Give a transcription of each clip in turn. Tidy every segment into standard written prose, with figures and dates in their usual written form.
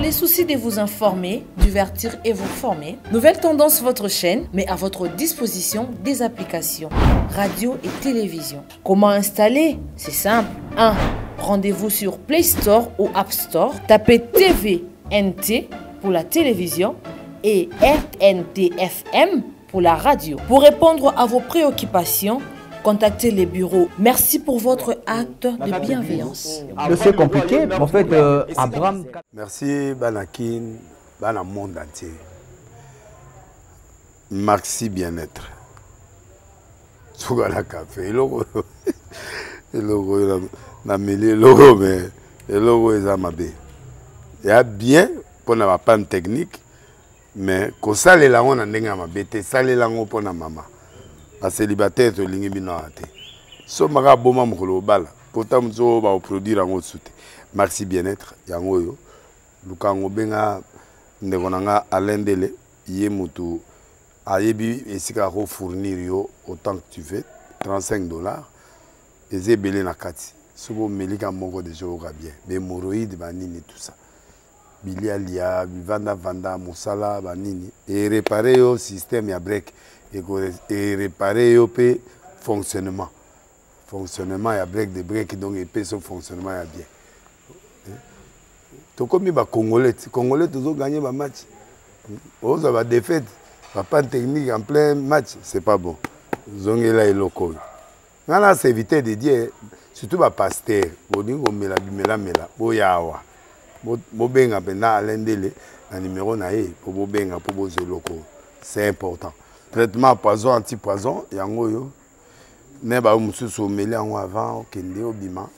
les soucis de vous informer, divertir et vous former, Nouvelle Tendance, votre chaîne, met à votre disposition des applications, radio et télévision. Comment installer? C'est simple. 1. Rendez-vous sur Play Store ou App Store. Tapez TVNT pour la télévision et RNTFM pour la radio. Pour répondre à vos préoccupations, contactez les bureaux. Merci pour votre acte de bienveillance. C'est compliqué, en fait, Abraham... Merci, Banakin, Bana monde entier. Merci bien-être. Sougala café, le logo, na mêlé logo, mais le logo est à ma baie. Il y a bien pour la panne technique, mais quand ça les langues on a ma bête, ça les langues pour la maman. La célibataire to lingi binoate. So maga boma mukolo bala. Pourtant so ba produire en soute. Merci bien-être yango yo. Lukango benga ndekonanga alendele yé mutu ayebi esika ko fournir yo autant que tu veux, $35. Eze belé na kati. Sobo melika moko de jo ka bien. Mais hémorroïdes banini tout ça. Bilialia, vanda musala banini et réparer au système ya break et réparer au fonctionnement ya break de break donc et son fonctionnement ya bien. To comme ba congolais toujours gagner ba match. On va défaite, pas technique en plein match, c'est pas bon. Zongela et loco. Nana c'est éviter de dire surtout ba pasteur, bodingo mela boyawa. Bobenga pena alendele un numéro naé pour bobenga pour bozo loko. C'est important. Traitement poison anti-poison yango yo. Ne ba mususu meli yango avant kende obima.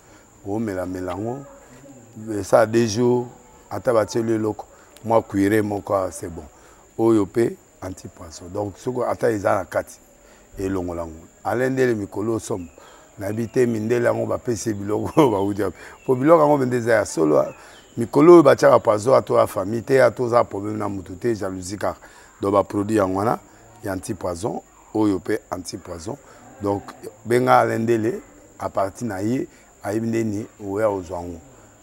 O melango. Ça des jours atabati le loko. Moi cuire mon corps c'est bon. Oyo pe anti-poison. Donc soko ata izana kati et longolango. Alendele mikolo som. Nabité mindele yango ba pese biloko ba udia. Po biloko yango bendeza solo Mikolo bachaka poison à toi famille te à tous problème na mututé jalousie car donc ba produit en wana y anti poison oyo pe anti poison donc benga alendele à partir na ye ayibindeni oya ozwango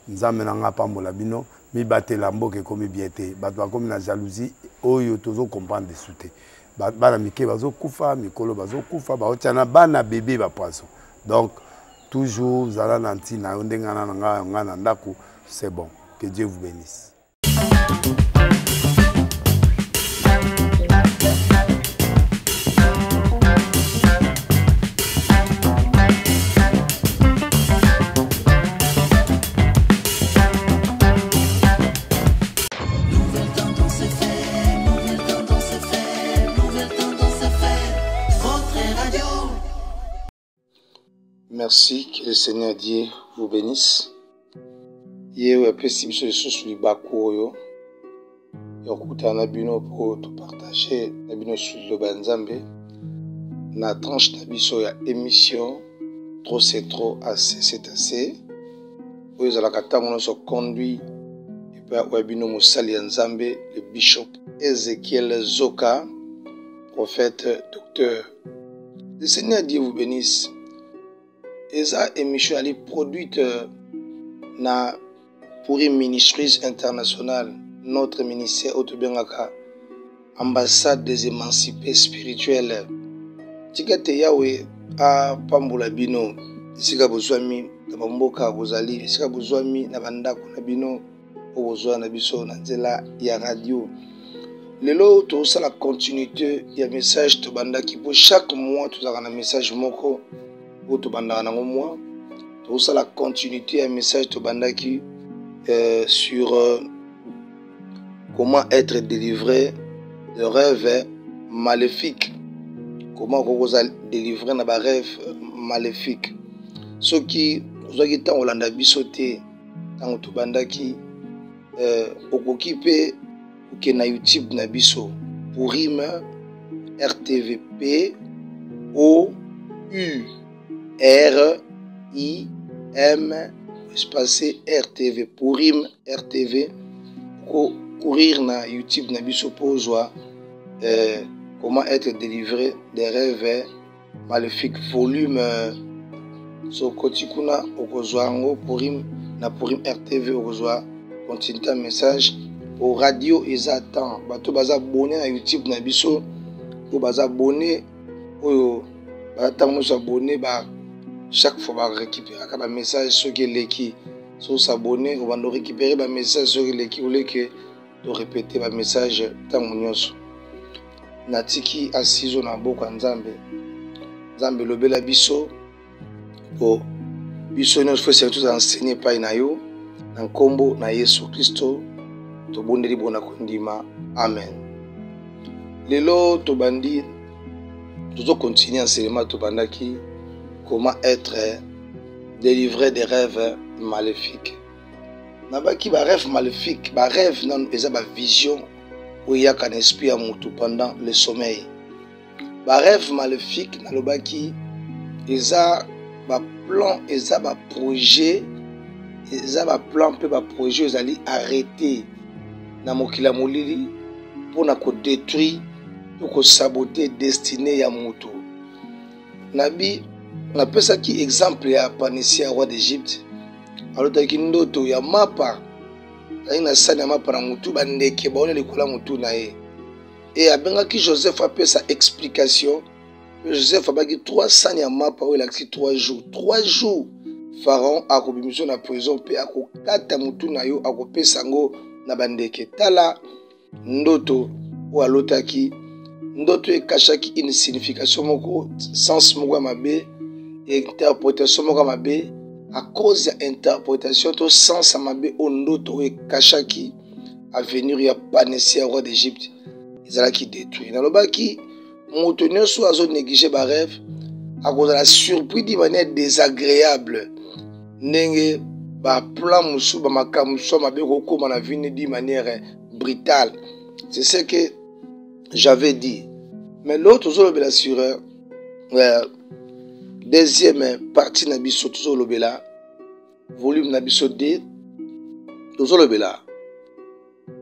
nzambe na nga pambola bino mi batela mboke komi biete bato ba komi na jalousie oyo tozo comprendre de souté bana mike bazo kufa mikolo bazo kufa ba otiana bana bébé ba poison donc toujours zala nanti na ndenga na nga na ndako c'est bon. Que Dieu vous bénisse. Merci, que le Seigneur Dieu vous bénisse. Yewe pesi biso lisusu libako oyo yokuta na bino po to partager na bino sur le banzambe na tranche na biso ya émission trop c'est trop assez c'est assez oyo zalaka tango no so conduit et pa wabino mosali ya nzambe le bishop Ezekiel Zoka prophète docteur. Le Seigneur Dieu vous bénisse. Esa émission ali produite na Pourim Ministries International, notre ministère Otobengaka, ambassade des émancipés spirituels. Tikate yawe a pambola bino, isika bozwami na bamboka bozali, isika bozwami na bandako na bino, bozwa na biso na nzela ya radio. Lelo to la continuité ya message to bandaki pour chaque mois tout ça na message moko ou to bandaka na mois. To la continuité ya message to bandaki sur comment être délivré de rêves maléfiques. Comment vous délivrer de rêves maléfiques. Ce qui vous a dit Olanda bisoté dans tout bandaki okokipe ou na YouTube na biso Pourim RTVP O U R I M espace RTV Pourim RTV courir na YouTube na biso pozwa comment être délivré des rêves maléfiques volume so kotikuna okozwa ngo Pourim na Pourim RTV okozwa continue un message Au radio eza temps bato baza abonné na YouTube na biso ou baza abonné oyo bata mo abonné ba chaque fois ba récupérer ka ba message soki eleki so s'abonner ou ba récupérer ba message soki eleki ou leke de répéter ba message tango nyonso natiki asizo na boka nzambe nzambe lobela biso po biso nyonso faut surtout enseigner pa na yo na nkombo na Yesu Kristo tobondeli bona kondima amen. Lelo tobandi toujours continuer enseignement tobandaki comment être délivré des rêves maléfiques. Nabaki ba rêve maléfique, ba rêve non eza ba vision où il y a qu'un esprit à mutu pendant le sommeil. Ba rêve maléfique nalobaki eza ba plan, eza ba projet, eza ba plan pe ba projet ezali arrêter na mokila molili pour na ko détruire pour ko saboter destinée ya mutu. Nabi na pesa ki exemple ya Panisia roi d'Égypte. Alors taki ndoto ya mapa na sani ya mapa na mutu bandeke baone likola mutu na ye. Et abengaki Joseph apesa explication. Joseph abaki 3 sani ya mapa oyo elakisi 3 jours. 3 jours Pharaon akobimisa na prison pe akokata mutu na yo akopesa ngo na bandeke. Tala ndoto o alotaki ndoto ekashaki une signification moko sens moko mabe interprétation moko mabe à cause ya interprétation to sens mabe o ndoto ekashaki avenir ya Panisia roi d'Égypte ezalaki détruit nalobaki moto nyonso azo négliger ba rêve akozala surpris d'une manière désagréable ndenge ba plan musu ba makambo so mabe kokoma na vie d'une manière brutale. C'est ce que j'avais dit. Mais l'autre zolobela sur deuxième partie na biso zolobela volume na biso 2 zolobela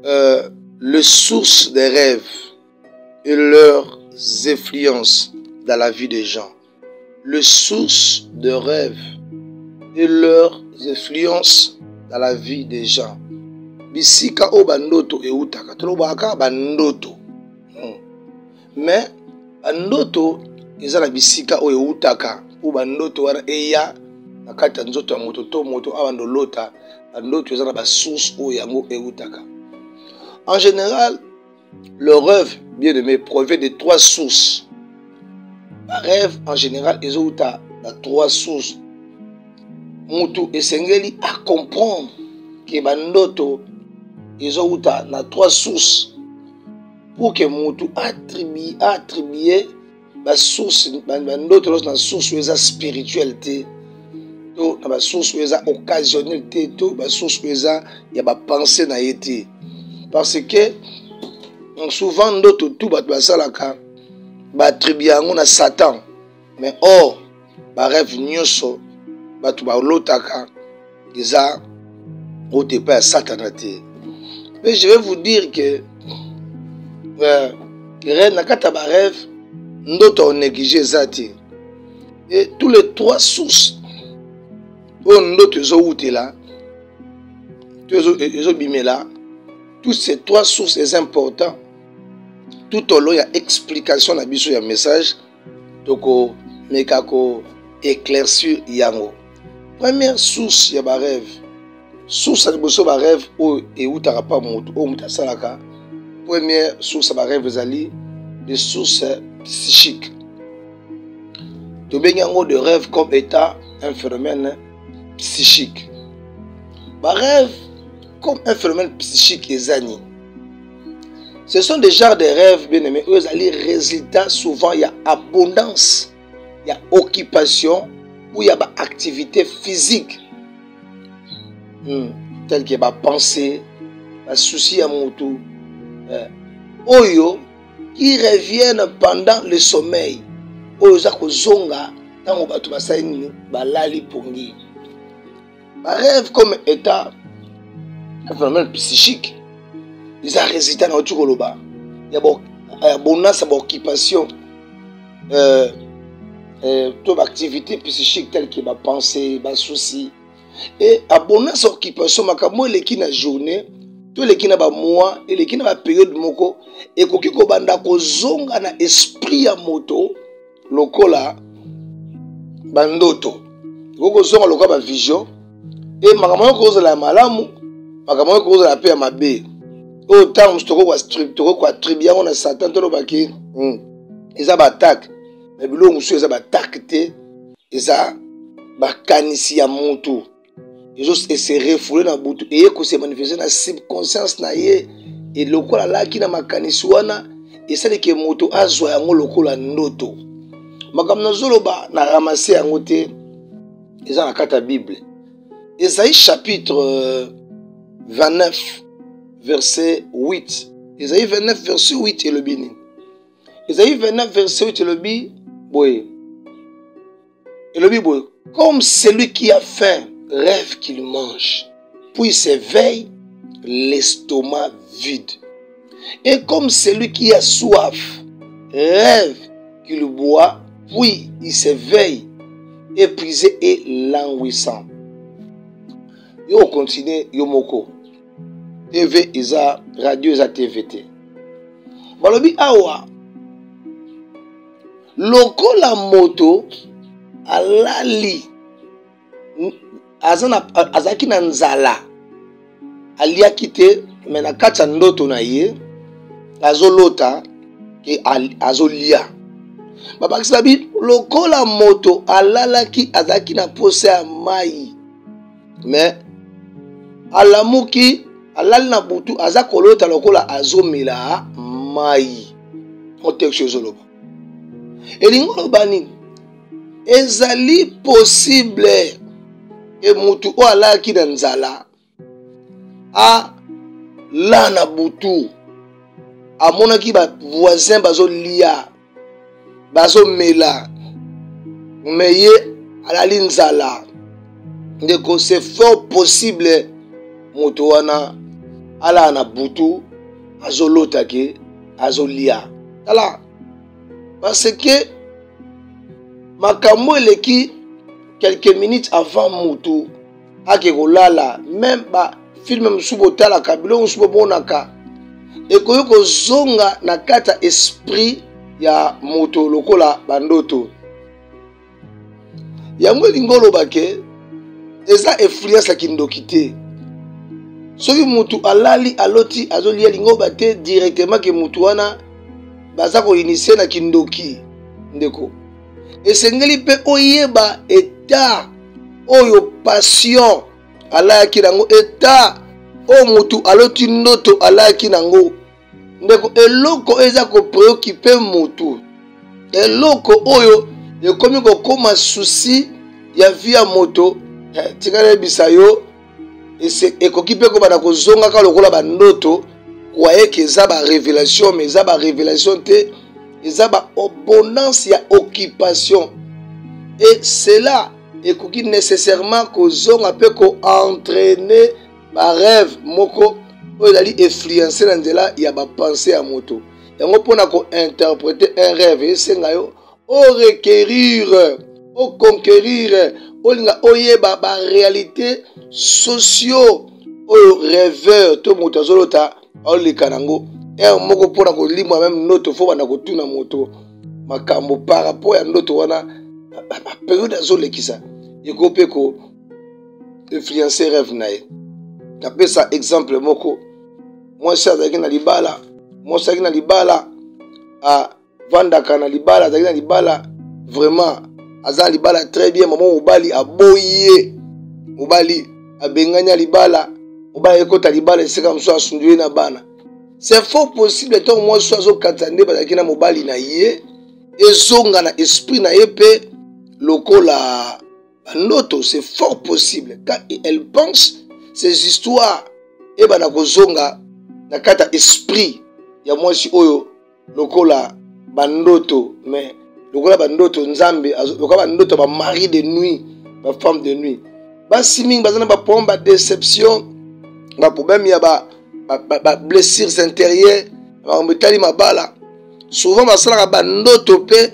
le source des rêves et leurs influences dans la vie des gens. Le source de rêves et leurs influences dans la vie des gens. Bisika o bandoto eutaka tolobaka bandoto. Mais bandoto ezala bisika o eutaka ou bandoto wana eya nakata nzoto ya moto to moto abando lota bandoto ezala ba source o yango eutaka. En général, le rêve bien aimé provient de 3 sources. Le rêve en général ezouta na 3 sources. Mutu esengeli à comprendre que bandoto ezouta na 3 sources pour que mutu attribuer la source bandoto na source eza spiritualité to na ba source eza occasionnalité to ba source eza ya ba pensée na yete parce que souvent ndoto tout bat basalaka ba attribuer yango na Satan mais or ba rêve nyonso batu ba lotaka eza ote pas Satané. Mais je vais vous dire que nakata ba rêve ndoto on néglige zati et tous les 3 sources on ndoto zo utela zo bimela toutes ces 3 sources sont importantes tout au long il y a explication na biso ya message toko mekako éclaircir yango. Première source ya ba rêve source de boso ba rêve o eutaka pa moto o mutasalaka. Première source ba rêve ezali des sources psychiques. To benyango de rêve comme état un phénomène psychique. Ba rêve comme un phénomène psychique ezani. Ce sont des genres de rêves bien aimés où ezali résultat souvent il y a abondance, il y a occupation ou il y a ba activité physique. Tel que ba pensée, ba souci à moto oyo qui reviennent pendant le sommeil. Oyo za kozonga tango batu basaini balali pongi. Ba rêve comme état un phénomène psychique. Ils ont résultat dans tout le bas. Il y a bonus à occupation, toute activité psychique telle que ma pensée, ma souci. Et à bonus à occupation, ma camo les qui na journée, to leki na ba mois eleki na ba période moko ekoki ko banda ko zonga na esprit ya moto lokola bandoto ko zonga lokola ba vision et makambo ko zala malamu makambo ko zala pe ya mabe o temps stoko kwa structure kwa tribu yango na Satan to lobaki eza ba attaque mais biloko musu eza ba attaque te eza ba kanisi ya moto ezo se refoule na butu et ko se manifester na subconscience na ye et lokola laki na makanisi wana esali ke moto azwa yango lokola ndoto makambo nazoloba na ramasser yango te eza na kata Bible Esaïe chapitre 29 verset 8 Esaïe 29 verset 8 elobi nini Esaïe 29 verset 8 elobi boye comme celui qui a faim rêve qu'il mange puis s'éveille l'estomac vide et comme celui qui a soif rêve qu'il boit puis il s'éveille épuisé et languissant. Yo continue yo moko TV isa radio isa TVT balobi awa lokola moto alali azaki na nzala aliaki te me na kati ya ndoto na ye azolota ke azolia babakisa bi lokola moto alalaki azaki na posa ya mai me alamuki alali na butu aza kolota lokola azomela mai otekso zoloba elingo loba nini ezali possible e mutu o alaki na nzala a la na butu amonaki ba voisin bazolia bazomela meye alali nzala ndeko c'est fort possible moto wana ala na butu azolota ke azolia tala parce que makambo eleki quelques minutes avant moto ake kolala même ba film musubo tala kabilo musubo bonaka ekoyo kozonga na kata esprit ya moto lokola bandoto yango lingolo bake eza influence ya kindoki te soki mutu alali aloti azolia lingo bate directement ke mutu wana baza ko initier na kindoki ndeko esengeli pe oyeba état oyo passion alaki nango état o mutu aloti ndoto alaki nango ndeko eloko eza ko préoccuper mutu eloko oyo ekomi ko koma souci ya vie ya moto tikana bisayo ekoki pe ko bana ko zonga ka lokola bandoto kwaye ke eza ba révélation mais eza ba révélation te eza ba abondance ya occupation et cela ekoki nécessairement ko zonga pe ko entraîner ba rêve moko oyo dali influencer na nzela ya ba pensée ya moto yango pona ko interpréter un rêve esenga yo o requérir o conquérir olinga oyeba ba réalité socio oyo rêveur to moto azolota olika nango moko pona ko limwa même noto fo bana ko tuna moto makambo par rapport ya ndoto wana période azolekisa ekope ko influencer rêve na ye napesa exemple moko mwasi azalaki na libala mwasi azalaki na libala vandaka na libala azalaki na libala vraiment aza libala très bien maman mobali aboye mobali abenganya libala mobali ekota libala esika mosusu asundu na bana c'est fort possible tant mwasi azokata nde bazalaki na mobali na ye ezonga na esprit na ye pe lokola bandoto c'est fort possible quand elle pense ces histoires et bana kozonga na kata esprit ya mwasi oyo lokola bandoto mais lokola bandoto nzambe lokola bandoto ba mari de nuit ba femme de nuit ba siming bazana ba problème ba déception ba problème ya ba blessures intérieures ba mbetali mabala souvent basala bandoto pe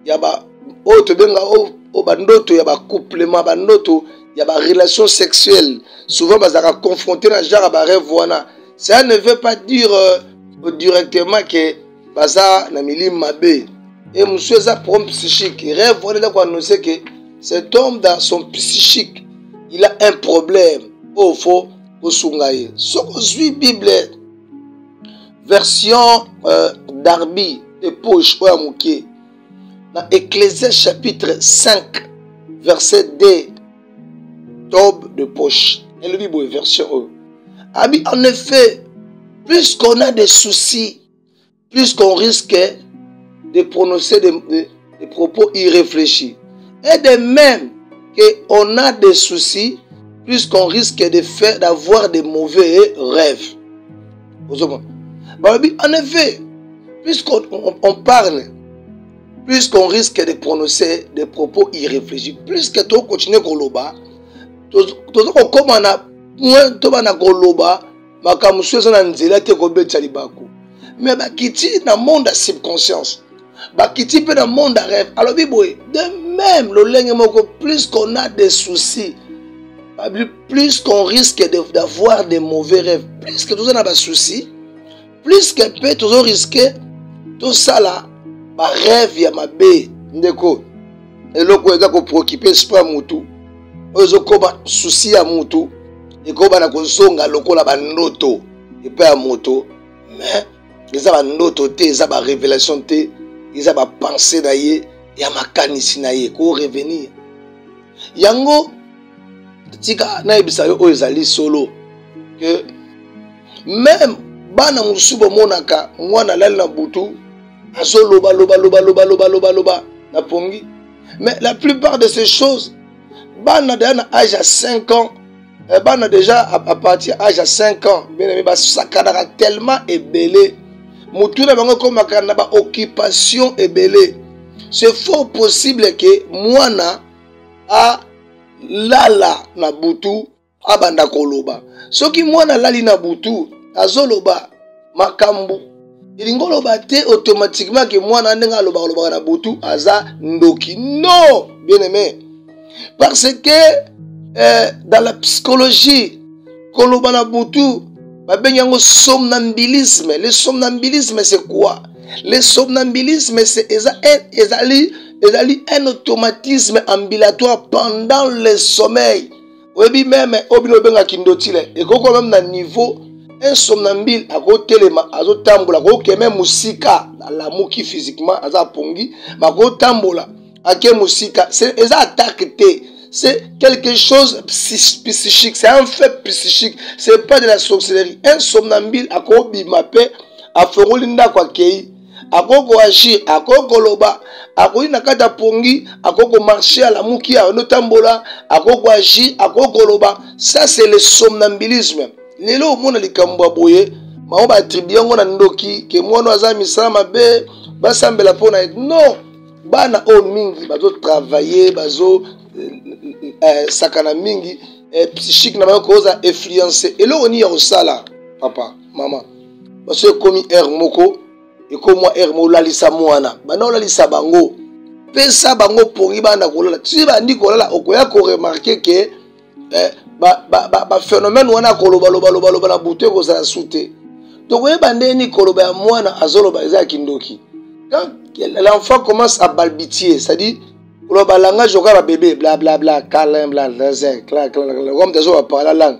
ya ba o to benga o bandoto ya ba couplement bandoto ya ba relation sexuelle souvent bazaka confronté na genre ba rêve wana Ça ne veut pas dire directement que baza na milima mabe. Et monsieur a problème psychique. Il rêve de annoncer que cet homme dans son psychique, il a un problème. Oh, faut au sungaye. Ce qu'on suit Bible, version Darby de poche ou amouké. Dans Ecclésiaste chapitre 5, verset 2, Tobe de poche. Et le Bible version E. En effet, plus qu'on a des soucis, plus qu'on risque de prononcer des propos irréfléchis. Et de même qu'on a des soucis, plus qu'on risque d'avoir des mauvais rêves. En effet, plus qu'on parle, plus qu'on risque de prononcer des propos irréfléchis. Plus que tu continues à koloba, tu mais bakiti dans le monde à subconscience. Bakiti peut dans le monde à rêve. Alors, de même, plus qu'on a des soucis, plus qu'on risque d'avoir des mauvais rêves, plus que tout ça n'a pas de soucis, plus que peut toujours risquer tout ça là, ma rêve ya ma bé, ndeko. Et là, qu'on est préoccupé, c'est pas moutou. Ozo koba souci ya moutou. Et koba na kozonga lokola ba ndoto. Et pas ya moto. Mais ils ont une autre ils ont une révélation, ils ont une pensée d'ailleurs, il y a ma canisi naie, qu'on revenir. Yango, tika na ibisayo oezali solo que même bana musubo monaka mwana lali na butu azo loba na pongi. Mais la plupart de ces choses, bana déjà à âge à 5 ans, bana déjà à partir de l'âge à 5 ans, bien aimé, ça cadra tellement ébélé. Moutouna bango comme ma occupation est belée. C'est fort possible que mwana a lala na butu abanda koloba. Soki mwana lali na butu azoloba makambu. Ilingoloba te automatiquement que mwana ndenga loba na butu aza ndoki. Non, bien aimé. Parce que dans la psychologie, koloba na butu le somnambulisme, c'est quoi? Le somnambulisme, c'est un automatisme ambulatoire pendant le sommeil. Oui, même, et quand même dans niveau, un somnambule, à côté de à tambola, à même musika, la mouki physiquement, à pongi, à tambola, à quel musika, c'est attaque. C'est quelque chose psychique, c'est un fait psychique, c'est pas de la sorcellerie. Un somnambule a kobi mapé, a ferolinda kwa kei, a koko agir, a koko loba, a koko nakata pongi, a koko marcher à la mouki, a notambola, a koko agir, a koko loba. Ça c'est le somnambulisme. Lelo mona likambwa boye, ma ba tribiango na ndoki, ke mwana azami sama be, basambela pona non, bana o mingi bazo travailler, bazo sakana mingi psychique na bakoza influencer et là on y a osala papa maman parce que comme air moko et comme moi air mo lalisa mwana bana lalisa bango pesa bango pongi bana kolala tu ba ndi kolala okoya ko remarquer que ba phénomène wana koloba loba na bouté ko za soute donc we bande ni koloba ya mwana azoloba eza kindoki quand l'enfant commence à balbutier c'est-à-dire le langage au bébé, blablabla, câlin, blablabla, clac, comme des autres par la langue.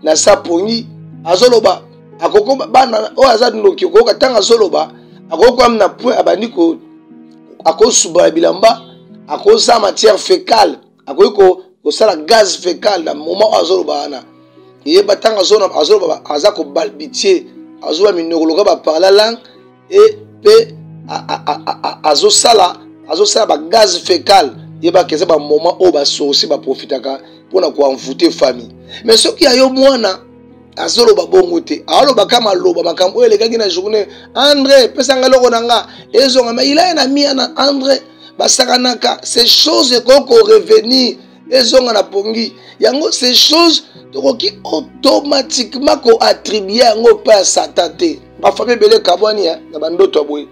Na saponi, azoloba, akoko bana, o azad no kiko, katang azoloba, akoko amna point abaniko, akoko suba bilamba, akoko sa matière fécale, akoko sala gaz fécal dans le moment azoloba ana. Iye batang azoloba, azako balbitier, azoba minokologa par la langue, et pe azosala. Azosala ba gaz fécal yeba keza ba moment o ba sosi ba profitaka pona ko envoûter famille mais ce qui a yo mwana azolo ba bongote alo ba kama loba makambo ele kangi na journée André pesanga loko nanga ezonga mais il a un ami na André basakanaka ces choses koko revenir ezonga na pongi yango ces choses tokoki automatiquement ko attribuer yango pa Satan te ba famille belé kabwani na bandoto boy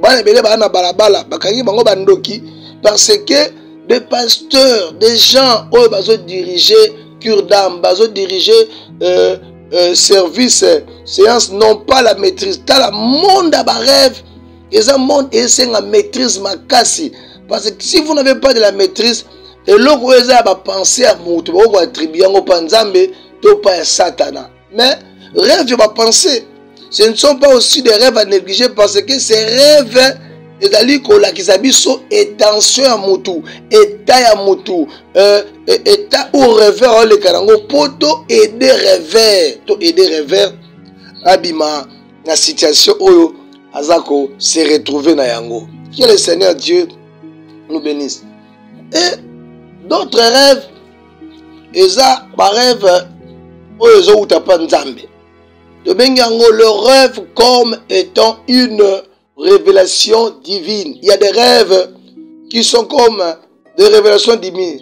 bana belé bana balabala bakangi bango bandoki parce que des pasteurs, des gens qui bazo diriger cure d'âme, bazo diriger service, séance n'ont pas la maîtrise. Dans le monde à rêve, et un monde est la maîtrise makasi. Parce que si vous n'avez pas de la maîtrise, et l'autre vous va penser à moutou, vous va attribuer au panzambe, tout pas satana. Mais rêve va penser. Ce ne sont pas aussi des rêves à négliger parce que ces rêves, c'est-à-dire que la kisabiso est tension à moutou, état à moutou, état ou rêveur le karango poto aider rêveur, to aider rêveur abima la situation oyo azako se retrouver na yango. Que le Seigneur Dieu nous bénisse. Et d'autres rêves, eza ba rêve oyo zo utapa nzambe. De bengango le rêve comme étant une révélation divine. Il y a des rêves qui sont comme des révélations divines.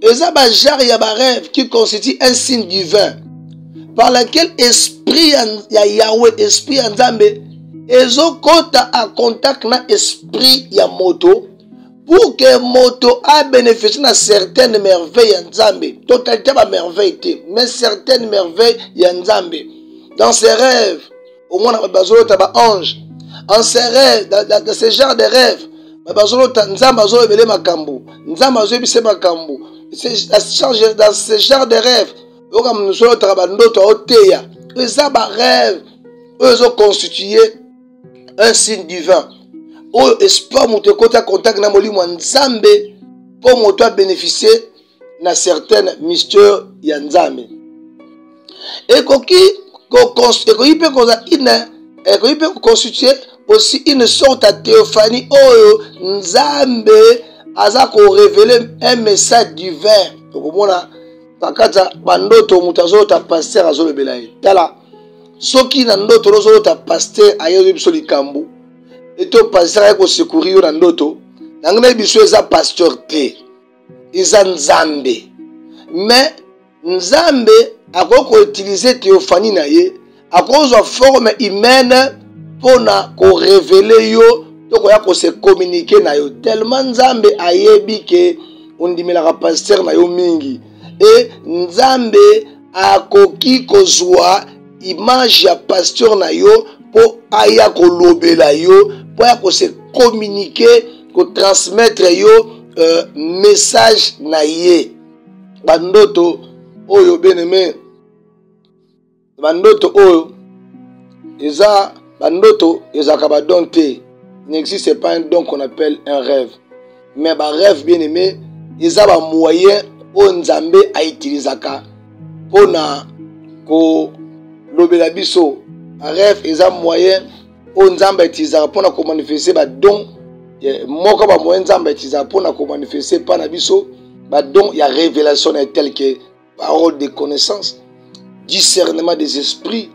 Et ça, il y a des rêves qui constituent un signe divin par lequel esprit Yahweh, esprit Nzambe, ils ont contact avec l'esprit Yamoto pour que Moto a bénéficié de certaines merveilles Nzambe. Totalité de merveilles, mais certaines merveilles Nzambe. Dans ses rêves, au moins dans le ange, en ces rêves, dans ce genre de rêves, dans ce genre de rêves, les rêves, eux ont constitué un signe divin. Au espoir moto kota contact na molimo nzambe pour moto bénéficier na certaines mystères ya nzambe. Et il peut constituer aussi une sorte de théophanie oyo nzambe azako révéler un message divin. Donc mona takata bandoto mutazo ta pasteur azolo belai. Tala soki na ndoto rozo ta pasteur ayo biso likambu. Et tout pasteur ayako secourir na ndoto. Nangana biso eza pasteur te. Eza nzambe. Mais nzambe akoko utiliser théophanie na ye, akoko forme humaine pour révéler yo, donc on se communiquer na yo. Tellement nzambe ayebi ke ondimela pasteur na yo mingi. Et nzambe akoki kozwa image ya pasteur na yo pour aya ko lobela yo, pour se communiquer, ko transmettre yo message na ye. Bandoto oyo bien-aimé, bandoto oyo eza bandoto ezaka ba don te. Il n'existe pas un don qu'on appelle un rêve. Mais ba rêve bien-aimé, eza ba moyen o nzambe a utilisaka pona ko lobela biso. Un rêve eza moyen o nzambe utilisaka pona ko manifester ba don. Moko ba moyen nzambe utilisaka pona ko manifester pa na biso ba don ya révélation telle que parole de connaissance, discernement des esprits,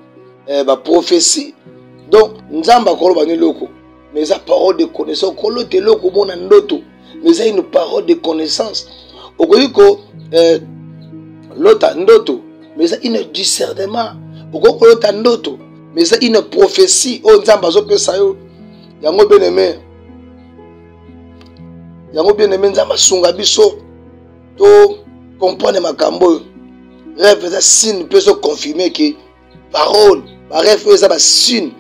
prophétie. Donc, nzamba kolo bani loko, mais ça parole de connaissance, kolo te loko mona ndoto, mais ça une parole de connaissance. Okoyiko lota ndoto, mais ça une discernement. Okoko lota ndoto, mais ça une prophétie. O nzamba zo pesa yo, yango bien-aimé. Yango bien-aimé nzamba sunga biso to comprendre makambo. Rêve ça signe peut se confirmer que parole, rêve ça signe,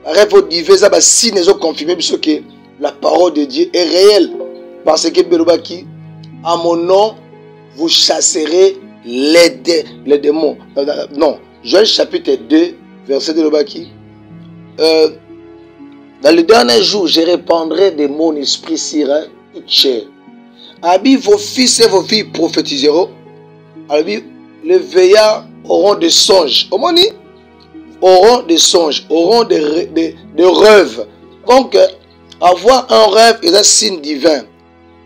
rêve divin ça signe se confirmer que la parole de Dieu est réelle parce que Belobaki à mon nom vous chasserez les démons. Non, Joël chapitre 2 verset de Belobaki. Dans le dernier jour, je répandrai de mon esprit sur toute chair. Abi vos fils et vos filles prophétiseront. Abi les veillards auront des songes. Comment dit? Auront des songes, auront des rêves. Donc, avoir un rêve est un signe divin.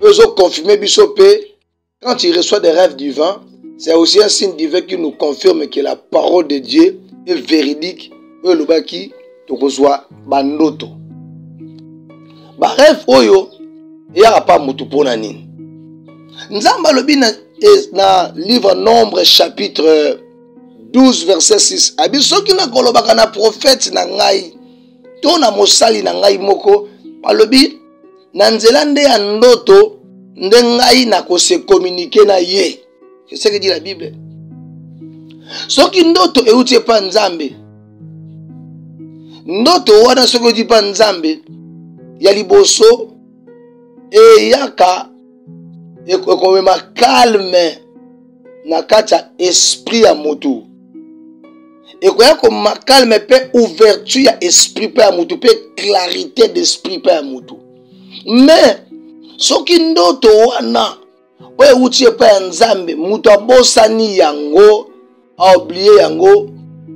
Eux ont confirmé Bissopé, quand ils reçoivent des rêves divins, c'est aussi un signe divin qui nous confirme que la parole de Dieu est véridique. Eux, le baki, tu reçois bandoto. Ba rêve oyo, il n'y a pas mutupona nini. Nzamba lobi na livre Nombre chapitre 12 verset 6. Abi soki na kolobaka na prophète na ngai to na mosali na ngai moko alobi na nzela nde ya ndoto nde ngai na ko se communiquer na ye. C'est ce que dit la Bible. Soki ndoto euti pa nzambe. Ndoto wana soki euti pa nzambe ya liboso eyaka ekomema calme na kati ya esprit ya mutu. Ekoya komema calme pe ouverture ya esprit pe ya mutu pe clarité d'esprit pe ya mutu. Mais soki ndoto wana oyo euti epai ya nzambe mutu abosani yango aoublier yango,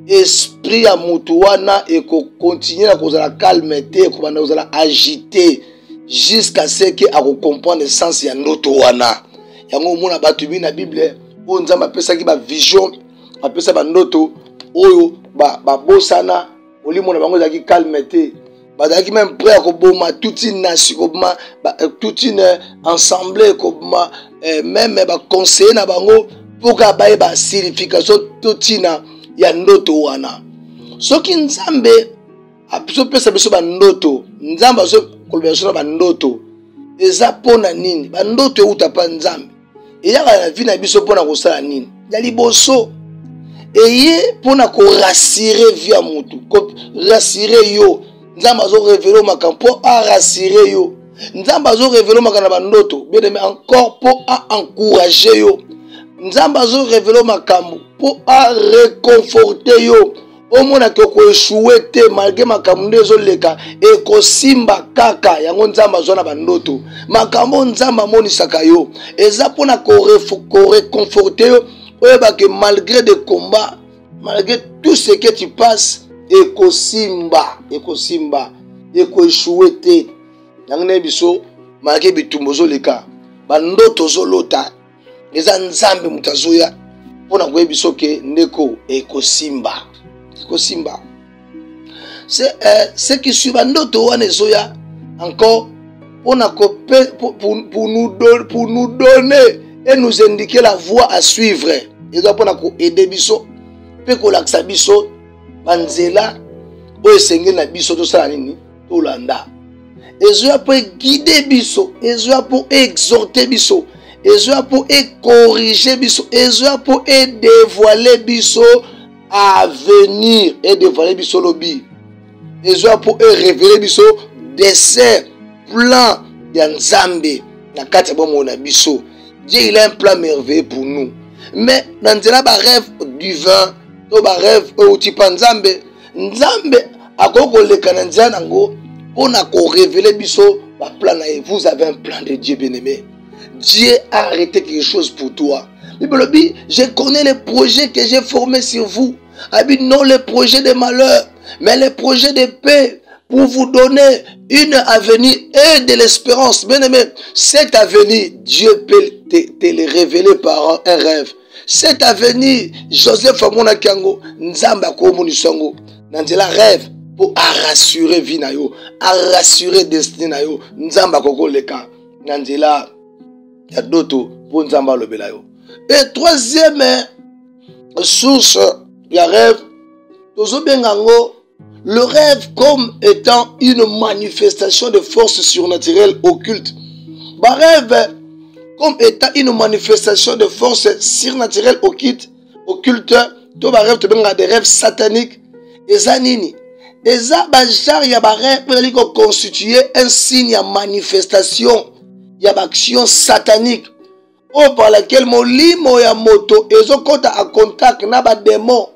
esprit ya mutu wana ekokontinue na kozala calme te, ekobanda kozala agité jusqu'à ce que akokomprendre le sens ya ndoto wana. Yango omona bato bi na Bible oyo nzambe apesaki ba vision, apesa ba ndoto oyo babosana olimo na bango ezalaki calme te. Bazalaki même prêt à koboma toute une nation, koboma toute une assemblée, koboma même ba conseiller na bango pour ka baye ba signification totina ya ndoto wana. Soki nzambe apiso pesa biso ba ndoto, nzambe aso kolbeso na ba ndoto eza pona nini? Ba ndoto euta pa nzambe eyaka na vie na biso pona kosala nini? Ya liboso eye pona ko rassurer via mutu, ko rassurer yo. Nzambe azo révéler makampo a rassurer yo. Nzambe azo révéler makana ba ndoto, bien aimé encore pour a encourager yo. Nzambe azo révéler makambo pour a réconforter yo. Omona ke ko échouer te malgré makambo ndezo leka e ko simba kaka yango nzambe azo na ba ndoto. Makambo nzambe amonisaka yo eza pona ko réconforter yo oyeba ke malgré des combats, malgré tout ce que tu passes, eko simba, eko échoué te. Nangné biso, malgré bitumbo zoleka, bandoto zolota, eza nzambe mutazoya, pona kwe biso ke ndeko eko simba. C'est qui suit bandoto wane zoya, encore, pour nous donner et nous indiquer la voie à suivre. Et donc pona ko aider biso, pe ko laksa biso, banzela oyo esengeli na biso tosala nini tolanda. Ezoya po guider biso, ezoya po exhorter biso, ezoya po corriger biso, ezoya po dévoiler biso à venir et dévoiler biso lobi, ezoya po révéler biso dessein plan ya nzambe na kati ya bomo na biso. Dieu il a un plan merveilleux pour nous, mais dans ba rêve divin to ba rêve outi pa nzambe akoko leka na nzia nango pona ko révéler biso ba plan na. Vous avez un plan de Dieu, bien-aimé. Dieu a arrêté quelque chose pour toi. Bible dit, je connais les projets que j'ai formés sur vous. Habite non les projets de malheur, mais les projets de paix pour vous donner une avenir et de l'espérance. Bien-aimé, cet avenir, Dieu peut te le révéler par un rêve. Cet avenir, Joseph Amona Kiango, Nzamba Komunisongo, Nandela rêve pour rassurer vie na yo, rassurer destinée na yo, Nzamba Koko Leka, Nandela Yadoto pour Nzamba Lobela yo. Et troisième source de rêve, Tozo Bengango, le rêve comme étant une manifestation de force surnaturelle occulte. Bah rêve comme étant une manifestation de force surnaturelle occulte, to ba rêve to benga des rêves sataniques. Eza nini? Eza ba genre ya ba rêve pour liko constituer un signe ya manifestation ya ba action satanique. O par laquelle molimo ya moto ezo kota a contact na ba démon,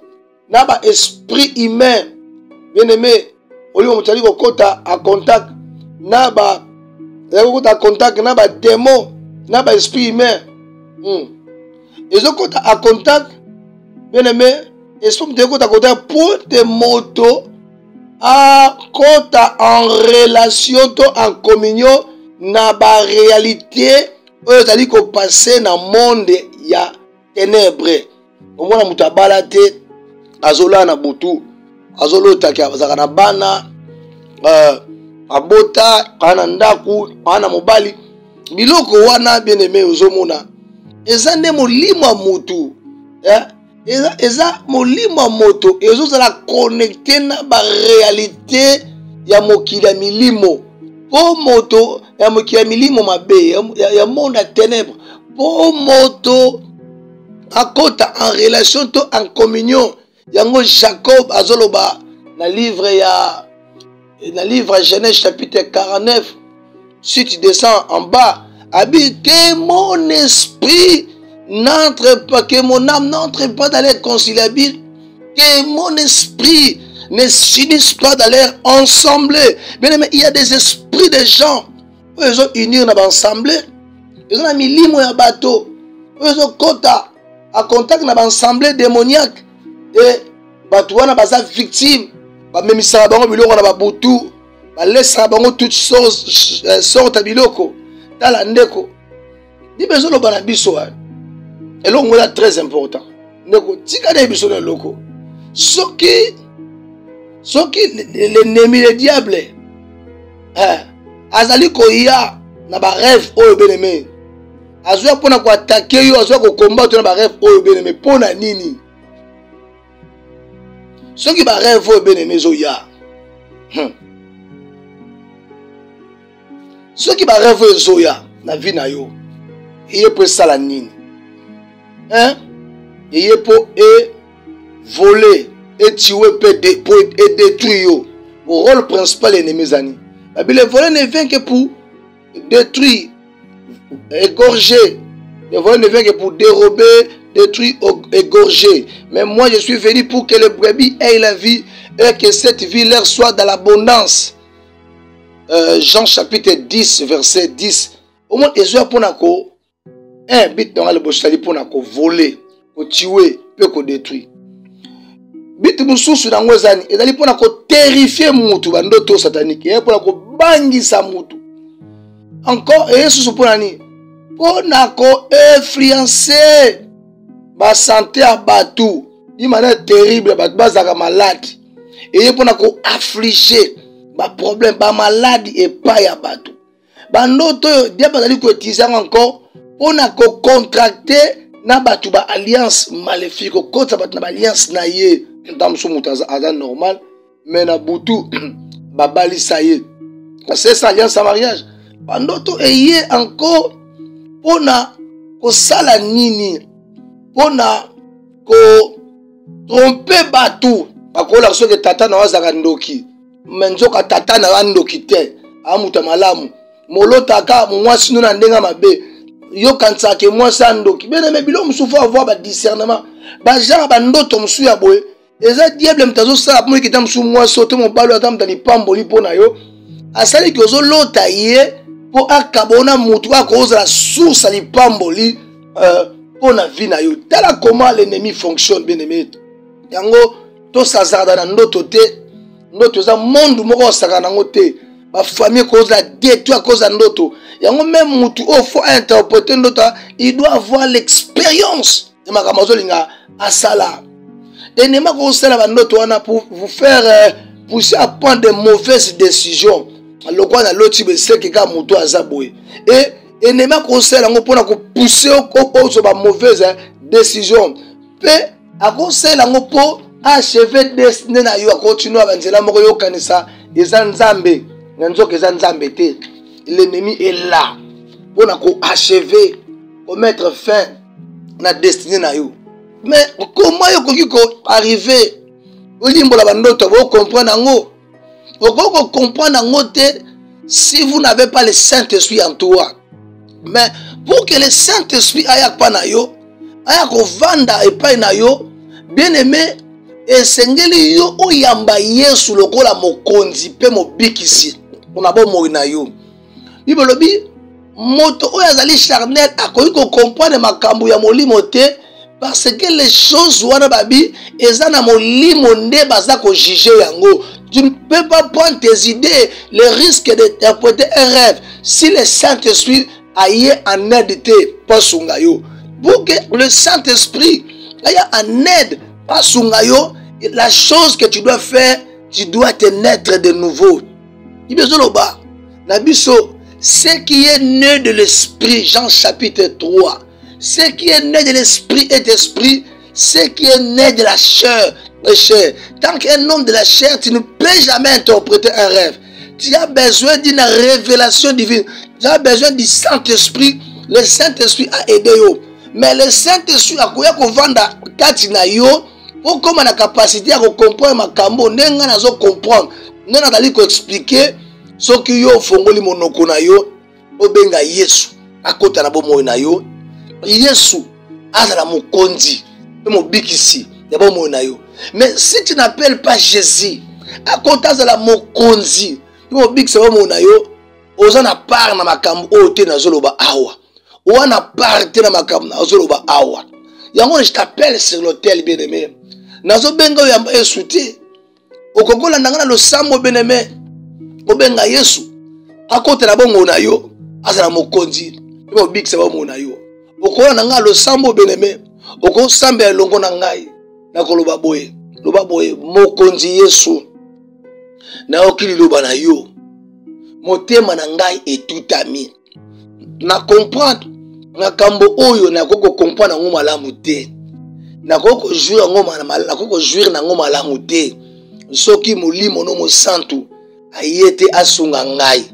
na ba esprit humain. Bien aimé, olimo motali ko kota a contact na ba démon, na ba esprit humain. Ezo kota a contact, bien aimé, esprit mte kota contact pour te moto a kota en relation to en communion na ba réalité oyo tali ko passer na monde ya ténèbres. Omona mutu abala te azola na butu, azolota ki azaka na bana abota kana ndaku kana mobali biloko wana bien aimé ozomona eza nde molimo ya mutu eza molimo ya moto ezozala connecté na ba réalité ya mokili ya milimo po moto ya mokili ya milimo mabe ya monde ya ténèbres po moto akota en relation to en communion. Yango Jacob azoloba na livre Genèse chapitre 49. Si tu descends en bas, Abi, que mon esprit n'entre pas, que mon âme n'entre pas dans l'air conciliable, que mon esprit ne s'unisse pas dans l'air ensemble. Bien aimé, il y a des esprits de gens, ils ont unis dans l'ensemble, ils ont mis l'imo à bateau, ils ont kota à contact dans l'ensemble démoniaque, et bateau on a pas victime, même si ça va biloko na babutu, laisse ça bango toutes sortes à biloko. Tala ndeko di besoin lo bana biso et là on est très important ndeko tika de biso na loko soki l'ennemi le diable azali ko ya na ba rêve oyo beneme azwa pona ko attaquer yo azwa ko combattre na ba rêve oyo beneme pona nini soki ba rêve oyo beneme zo ya ceux qui rêvent Zoya, na vie na yo, il peut ça la nini, hein? Il peut voler, et tuer, et détruire. Le rôle principal est l'ennemi zani. Le volet ne vient que pour détruire, égorger. Le volet ne vient que pour dérober, détruire, égorger. Mais moi je suis venu pour que les brebis aient la vie et que cette vie leur soit dans l'abondance. Jean chapitre 10 verset 10. Au moins ils ont pour nako un bit dans le bochali pour nako voler, ko tuer, peut ko détruire. Bit mususu na ngozani ezali pour nako terrifier mutu bandoto satanique, et pour nako bangisa mutu. Encore et susu pour nani? Pour nako influencer ba santé à batu, d'une manière terrible, bazaka malade. Et pour nako affliger ba problème ba maladie et pas ya bato ba noto dia bazali ko utiliser encore on a ko contracter na bato ba alliance maléfique ko kota bato na ba alliance na ye ndam so mutaza aza normal mais na butu ba balisa ye c'est ça alliance à mariage ba noto eye encore on a ko sala nini on a ko tromper bato akola so ke tata na wazaka ndoki menzoka tata na wandoki te amuta malamu molotaka mwasi nuna ndenga mabe yo kansake mwasi andoki bene me bilo musufu avoir ba discernement ba genre ba ndoto musu ya boye eza diable mtazo sala pour que tamsu mwasi oto mo balo atam tali pamboli pona yo asali ki ozo lota ye po akabona mutu akoza la source ali pamboli pona vie na yo. Tala comment l'ennemi fonctionne bien aimé yango to sazada na ndoto te. Ndoto za monde moko sakana ngote ba famille cause la détruire à cause de ndoto yango même mutu au faut interpréter ndoto il doit avoir l'expérience de makamazo linga asala et ne ma ko sala ba ndoto wana pour vous faire pousser à prendre de mauvaises décisions le quoi na loti be seki ka mutu azaboye et ne ma ko sala ngo pona ko pousser au ba mauvaise décision pe a ko sala ngo po achever destiné na yo continuer avanzela moko yo kanisa ezanzambe nzoka ezanzambe te. L'ennemi est là pour achever, pour mettre fin à la destinée na yo. Mais comment yo koki arriver au limbo la bandoto vous comprendre ngo vous comprendre ngo te si vous n'avez pas le Saint-Esprit en toi. Mais pour que le Saint-Esprit aille pas na yo aille ko vanda et pas na yo bien aimé et sengeli yo oyamba Yesu lokola mokonzi pe mobikisi on a bon moina yo bibolobi moto oyo azali charnel akoki ko comprendre makambo ya molimo te parce que les choses wana babi eza na molimo nde baza ko juger yango. Tu ne peux pas prendre tes idées le risque d'interpréter un rêve si le Saint-Esprit aille en aide te pas sunga yo pour que le Saint-Esprit aille en aide pas sunga yo. La chose que tu dois faire, tu dois te naître de nouveau. Ce qui est né de l'esprit, Jean chapitre 3, ce qui est né de l'esprit est esprit, ce qui est né de la chair est chair. Tant qu'un homme de la chair, tu ne peux jamais interpréter un rêve. Tu as besoin d'une révélation divine. Tu as besoin du Saint-Esprit. Le Saint-Esprit a aidé yo. Mais le Saint-Esprit akoya kovanda kati na yo pour comme na capacité à comprendre makambo nenga nazo comprendre nena dali ko expliquer soki yo fongoli monoko na yo obenga Yesu akota na bomo na yo Yesu azala mokonzi pe mobikisi ya bomo na yo. Mais si tu n'appelles pas Jésus akota azala mokonzi pe mobikisi ya bomo na yo ozana part na makambo ote na zoloba awa wana part na makambo na zoloba awa. Yango je t'appelle sur l'autel bien-aimé nazo benga yamba Yesu te okokola ndanga na lo sambo bien-aimé obenga Yesu akota na bongo na yo azala mokonzi pe mobikisa bomo na yo okola ndanga lo sambo bien-aimé oko sambe elongo na ngai na koloba boye loba boye mokonzi Yesu na okili loba na yo motema na ngai etutami na comprendre na kambo oyo na koko comprendre ngo malamu te na koko jouer ngo malamu na koko jouer na ngo malamu te soki molimo no mosantu ayete asunga ngai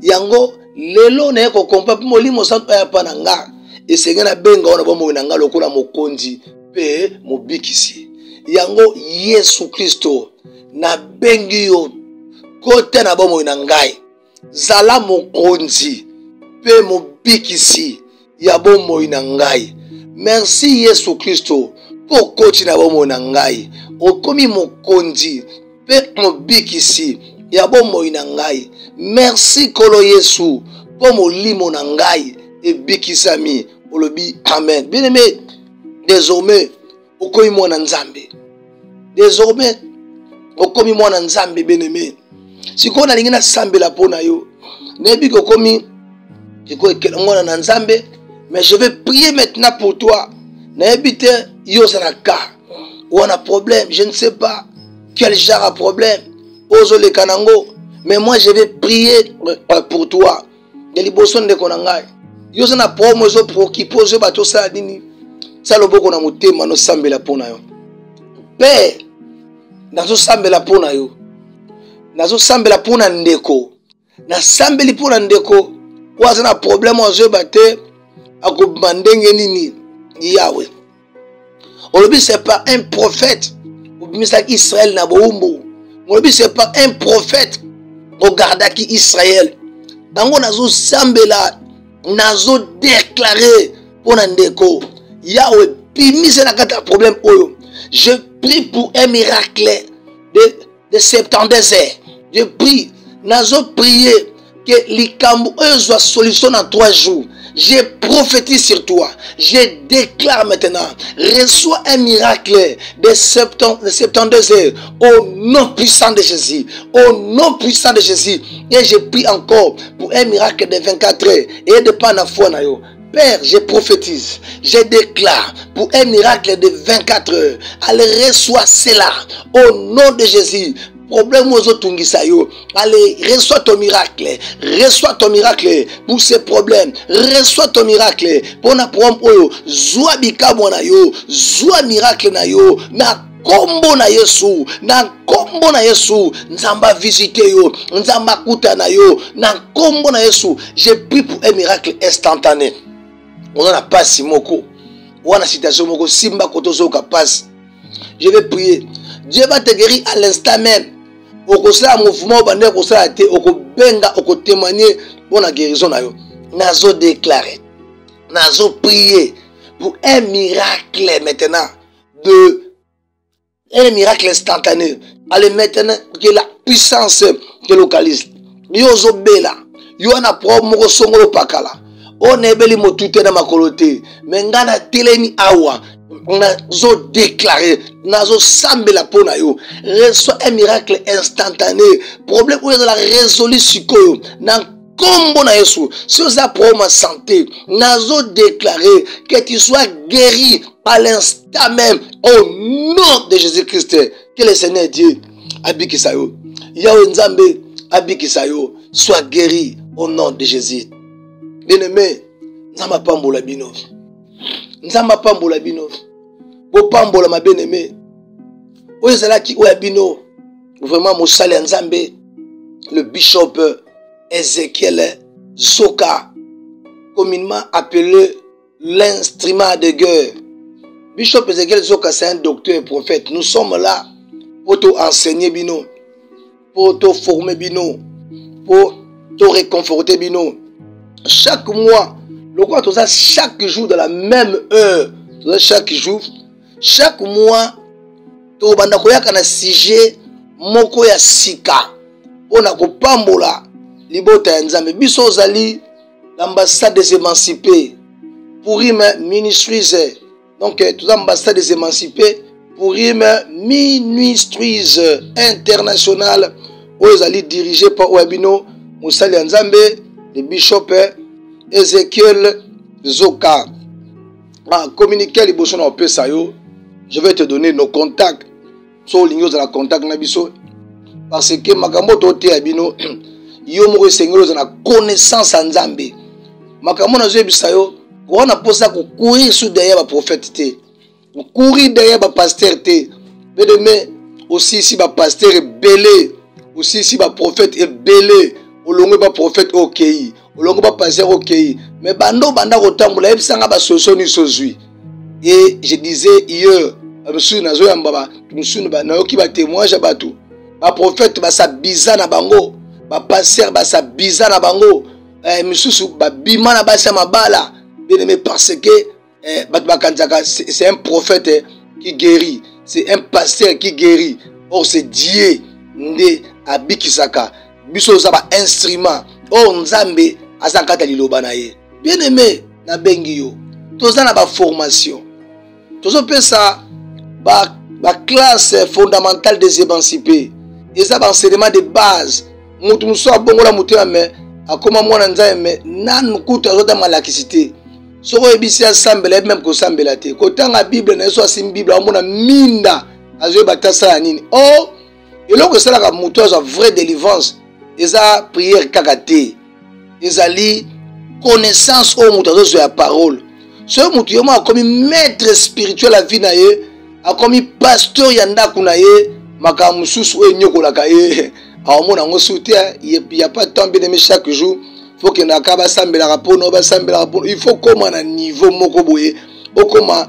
yango lelo na ko comprendre molimo santu ayapa na nga esenge na benga ona bomo na nga lokola mokonzi pe mobikisi yango Yesu Kristo na bengi yo kote na bomo na ngai zala mokonzi pe mobikisi ya bomo na ngai. Merci Yesu Kristo po koti na bomo na ngai okomi mokonzi pe mobikisi ya bomo na ngai. Merci kolo Yesu po molimo na ngai ebikisami olobi amen. Bien-aimé, désormais okomi mwana nzambe, désormais okomi mwana nzambe bien-aimé. Siko na lingina sambela pona yo nebi kokomi siko mwana na nzambe. Mais je vais prier maintenant pour toi. N'habite Yosanaka. Ou on a problème, je ne sais pas quel genre de problème. Ozo le kanango. Mais moi je vais prier pour toi. De liboson de konangai. Yosana promo zo pro qui pose bato sa dini. Sa loboko na mutema no sambela pona yo. Père, nazo sambela pona yo. Nazo sambela pona ndeko. Na sambeli pona ndeko. Wazana problème ozo bate. Akobandenge nini Yahweh. Olobi c'est pas un prophète. Obimisaki Israël na boumbo. Olobi c'est pas un prophète. Ogardaki Israël. Dango nazo sambela nazo déclarer pona ndeko. Yahweh bimise na kata problème oyo. Je prie pour un miracle de 70 heures. Je prie nazo prier que likambo oyo soit solution en 3 jours. Je prophétise sur toi. Je déclare maintenant. Reçois un miracle de 72 heures. Au nom puissant de Jésus. Au nom puissant de Jésus. Et je prie encore pour un miracle de 24 heures. Et de pas na foi na yo. Père, je prophétise. Je déclare pour un miracle de 24 heures. Allez, reçois cela. Au nom de Jésus. Problème aux autres yo. Allez, reçois ton miracle. Reçois ton miracle pour ces problèmes. Reçois ton miracle pour na problème oyo. Zwa bikabo na yo. Zwa miracle na yo. Na kombo na Yesu. Na kombo na Yesu. Nzamba visiter yo. Nzamba kuta na yo. Na kombo na Yesu. Je prie pour un miracle instantané. On en a pas si moko. On a citation moko. Simba kotozo ka passe. Je vais prier. Dieu va te guérir à l'instant même. Oko sa mouvement bande ko sa te oko benga oko témoigner pour la guérison na yo. Nazo déclarer. Nazo prier pour un miracle maintenant un miracle instantané. Allez maintenant que la puissance que localise. Yo zo bela. Yo na pro moko songolo pakala. On ebeli motute na makolote. Mengana telemi awa. Nazo déclaré, nazo sambela pona yo. Reçois un miracle instantané. Problème où est la résolution yo. Nan kombo na Yesu. Si vous avez problème de santé, nazo déclaré que tu sois guéri à l'instant même au nom de Jésus-Christ. Que le Seigneur Dieu abikisa yo. Yahweh Nzambe abikisa yo. Sois guéri au nom de Jésus. Bien-aimé, Nzamba pambola bino. Nzamba pambola bino. Bo pambola ma bien-aimé. Oyo zalaki oya bino. Vraiment mosali ya Nzambe. Le bishop Ezekiel Zoka, communément appelé l'instrument de guerre. Bishop Ezekiel Zoka, c'est un docteur et prophète. Nous sommes là pour t'enseigner, bino, pour te former, bino, pour te réconforter, bino. Chaque mois, le quoi, tout ça, chaque jour de la même heure, tout ça, chaque mois, to banda koyaka na sujet moko ya sika ona kopambola libota ya Nzambe. Biso ozali l'ambassade des émancipés pour Ministries. Donc tout ambassade des émancipés pour Ministries international ozali dirigé par Wabino Musali Nzambe, le bishop Ezekiel Zoka. Communiquer les bossons en peu ça yo. Je vais te donner nos contacts. So lignos de la contact na biso parce que makambo tote abino yo moko sengelo za na connaissance en Nzambe. Makambo na zo bisa yo ko na posa ko courir sous derrière ba prophète te. Ko courir derrière ba pasteur te. Mais aussi ici ba pasteur est belé, aussi ici ba prophète est belé. Olongo ba prophète OK. Olongo ba pasteur OK. Mais bando banda ko tambola ebisanga ba solution ni sozui. Et je disais hier, monsieur Nazo Yambaba, monsieur Naoki va témoigner à Batou. Ma prophète va s'abiza na bango, ma pasteur va s'abiza na bango, monsieur va bima na basa mabala, bien aimé parce que c'est un prophète qui guérit, c'est un pasteur qui guérit. Or c'est Dieu nde abikisaka, biso za ba instrument. Or Nzambe azakata liloba na ye. Bien aimé na bengi yo, toza na ba formation. Tout ça, la classe fondamentale des émancipés. Et ça, l'enseignement de base. Nous sommes bon la montée mais à comment moi mais nan coûte à malakicité. So ebisi ensemble même ko sambela te. Côté la Bible na so sim Bible on a minda azo batasa nini. Oh, et là que ça la moto a vraie délivrance. Et ça prière kakate. Et ça li connaissance au moto de la parole. Ce moutillon a commis maître spirituel à vie naye, a commis pasteur yanda kunaye, makamususu e nyokola kaye. A mon ango soutien, il y a pas de temps bien aimé chaque jour. Faut que na kaba sambela rapport, no ba sambela rapport. Il faut comment à niveau moko boye, o comment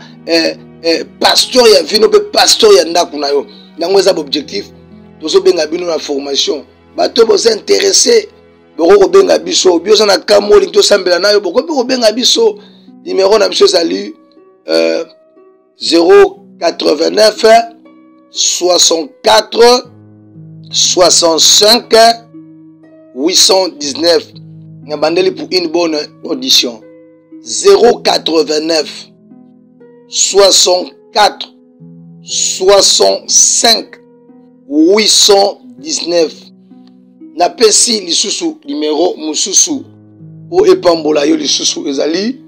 pasteur ya vie no be pasteur yanda kunayo. Nango za objectif, tozo benga bino na formation. Bato bo s'intéresser, boko benga biso, bio na kamoli to sambela nayo, boko benga biso. Numéro na monsieur Zali 089 64 65 819. N'abandeli pour une bonne audition. 089 64 65 819. Na pesi lisusu numéro mususu o epambola yo lisusu ezali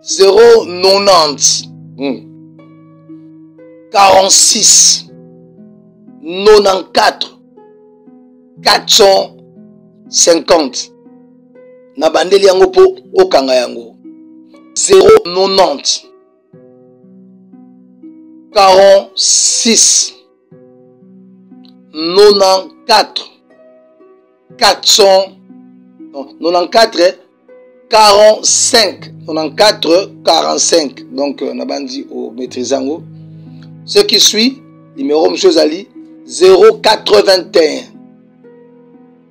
090 46 94 450. Na bandeli yango po okanga yango 090 46 94 400 94 45 94 45. Donc on a bandi au maîtrisango. Ce qui suit, numéro monsieur Zali 081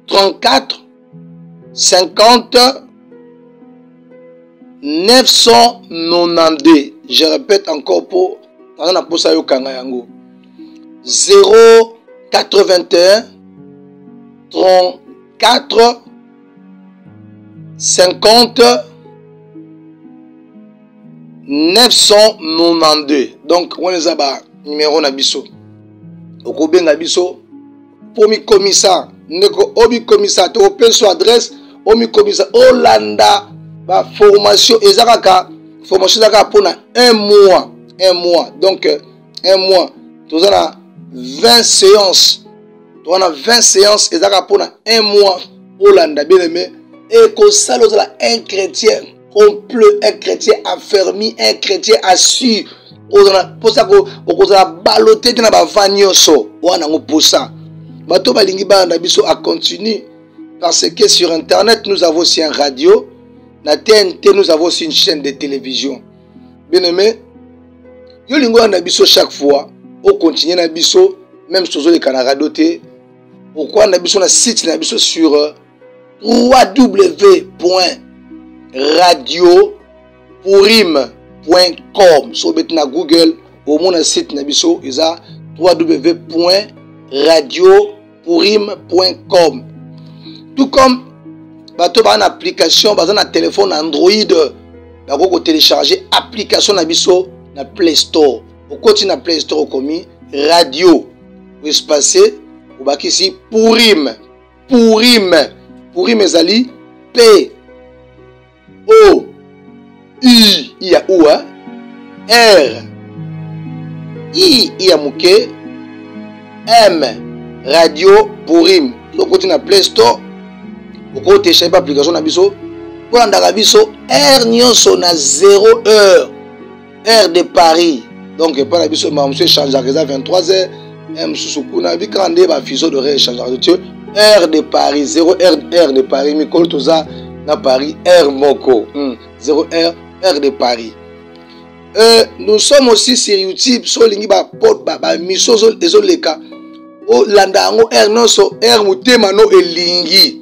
34 50 992. Je répète encore pour na posa yo kanga yango 081 34 50 992. Donc on les a ba numéro na biso okobenga biso pour mi commissaire ndeko obi commissaire to peso adresse omi commissaire Olanda ba formation ezaka formation ezaka pour na un mois. Donc un mois tous on 20 séances. On a 20 séances ezaka pour na un mois Olanda bien aimé. Et que ça, un chrétien complet, un chrétien affermi, un chrétien assis. Pour ça, on a baloté dans la vanyoso. On a pour ça. Bato balingi ba na biso a continuer parce que sur internet nous avons aussi un radio Na TNT, nous avons aussi une chaîne de télévision. Bien aimé, yo lingo na biso chaque fois, on continue na biso, même sur les canards dotés. Pourquoi na biso na site na biso sur www.radiopourim.com. So bet na Google, au moins site na biso, ils a www.radiopourim.com. Tout comme bato ba une application, ba un téléphone Android, ba ko télécharger application na biso na Play Store. Au continue na Play Store commis radio. Vous espacez ou ba ici Pourim. Pourim ezali P O I ya ou R I ya muke M Radio Pourim. So continue na Play Store. Au côté télécharger application na biso pour andaka biso R nyonso na 0 heure heure de Paris. Donc pas na biso ma monsieur change à 23h M susukuna bi kande ba fiso de réchange heure de Paris 0 heure de Paris mi koltoza na Paris heure moko 0 heure de Paris. Nous sommes aussi sur YouTube so lingi ba pot ba miso ezoleka o landa ngo heure nyonso heure mutema no elingi.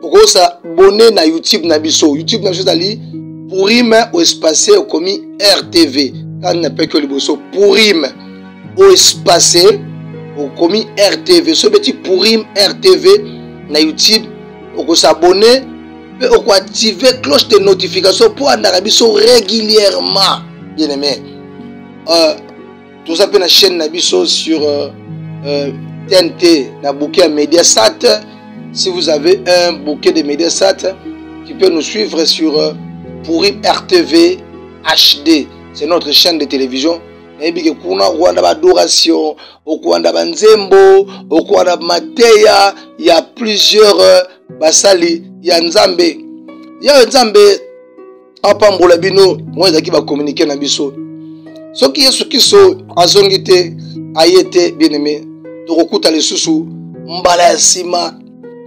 Pourquoi ça abonner na YouTube na biso na biso ali Pourim au espacé au commis RTV quand n'a pas que le bosso Pourim au espacé au commis RTV ce petit Pourim RTV na YouTube pour s'abonner et au activer cloche de notification pour andaka biso régulièrement bien aimé. Tout ça peut na chaîne na biso sur TNT na bouquet Mediasat. Si vous avez un bouquet de Mediasat, tu peux nous suivre sur Pourim RTV HD. C'est notre chaîne de télévision. Il y a plusieurs basali. Il y a Nzambe. Il y a Nzambe. Apambola bino, moi qui va communiquer na biso. Ce qui sont azongite, ayete bien aimé. Torokuta les sous mbala sima.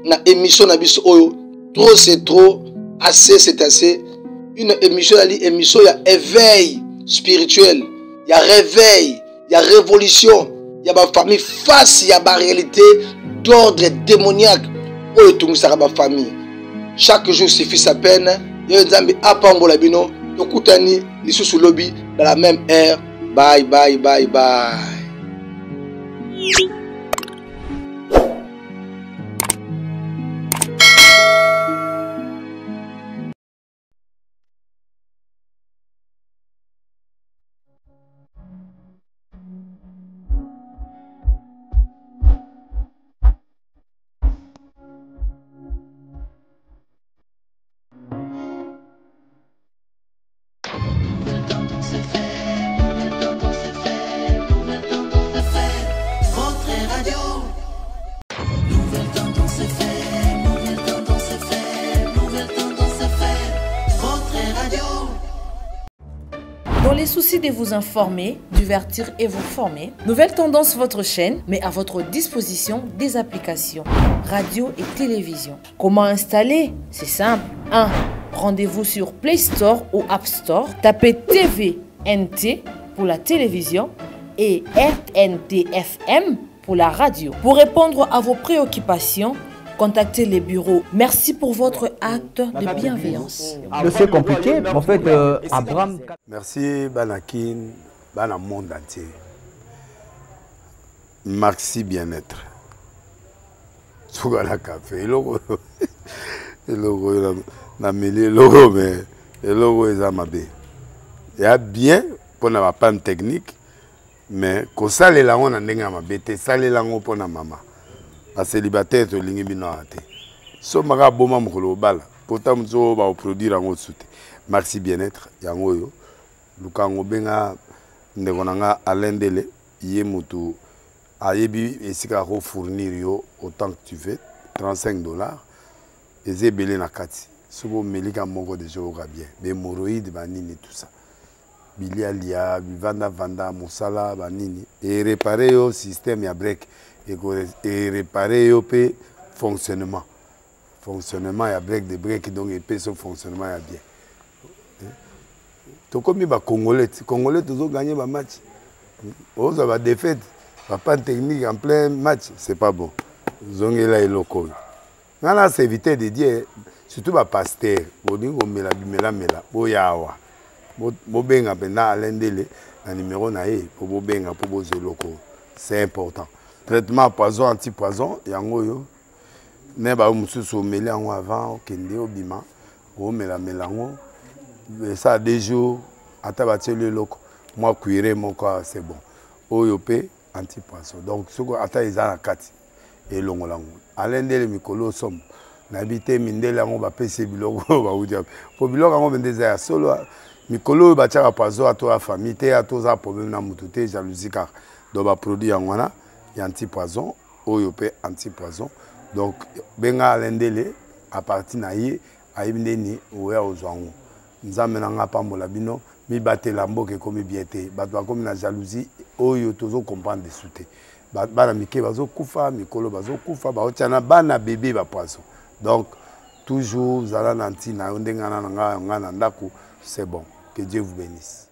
Na émission na biso oyo trop c'est trop, assez c'est assez. Une émission émission ya éveil spirituel, ya réveil, ya révolution, ya ba famille face ya ba réalité d'ordre démoniaque oyo tungisaka ba famille. Chaque jour suffit sa peine. Yo Nzambe apambola bino tokutani lisusu lobi dans la même heure. Bye bye bye bye. Dans les soucis de vous informer, divertir et vous former, Nouvelle Tendance votre chaîne met à votre disposition des applications, radio et télévision. Comment installer? C'est simple. 1. Rendez-vous sur Play Store ou App Store. Tapez TVNT pour la télévision et RNTFM pour la radio. Pour répondre à vos préoccupations, contactez les bureaux. Merci pour votre acte de bienveillance. C'est compliqué, mais en fait, Abraham... Merci, Banakin, Bana monde entier. Maxi bien-être. Sougala café, le logo, na mêlé logo, mais le logo est amabé. Il y a bien pour la panne technique, mais quand ça les langues on a n'enga amabé, ça les langues pour la maman. La célibataire to lingi bino ate. So maga boma mukolo bala. Pourtant mzo ba produire en autre soute. Maxi bien-être yango yo. Lukango benga ndekonanga alendele yé mutu ayebi esika ko fournir yo autant que tu veux $35. Eze belé na kati. Sobo melika moko de jo ga bien. Be hémorroïdes banini tout ça. Bilia lia, vanda musala banini et réparer yo système ya break. Et réparer le fonctionnement. Fonctionnement, il y a break de break, donc il peut son fonctionnement bien. tokomi ba Congolais toujours gagné ba match. Oza ba défaite, pas technique en plein match, c'est pas bon. Zongela eloko. Nana c'est éviter de dire surtout ba pasteur, bodingo mela boyawa. Bo benga pena alendele na numéro na e po bo benga po bo zeloko. C'est important. Traitement poison anti-poison yango yo. Mais ba mususu meli yango avant kende obima. O melango. Ça a des jours ata batie le loko. Moi cuire mon corps c'est bon. Oyopé anti-poison. Donc ce que ata ezana kati et longolango. Alendele mikolo somme. N'habité mindele yango ba pese biloko ba udia. Po biloko yango bendeza ya solo mikolo ba tchaka poison à toi famille te à toi ça problème na mututé jalousie car donc ba produit yango na anti-poison oyopé anti-poison. Donc benga alendele à partir na ye ayibindeni oya ozwango. Nzambe na nga pambola bino mi batela mboke komi biete bato bakomi na jalousie oyo tozo comprendre de souté bana mike bazo kufa mikolo bazo kufa baotiana bana bébé ba poisson. Donc toujours zala nanti na ndengana nga na ndako c'est bon. Que Dieu vous bénisse.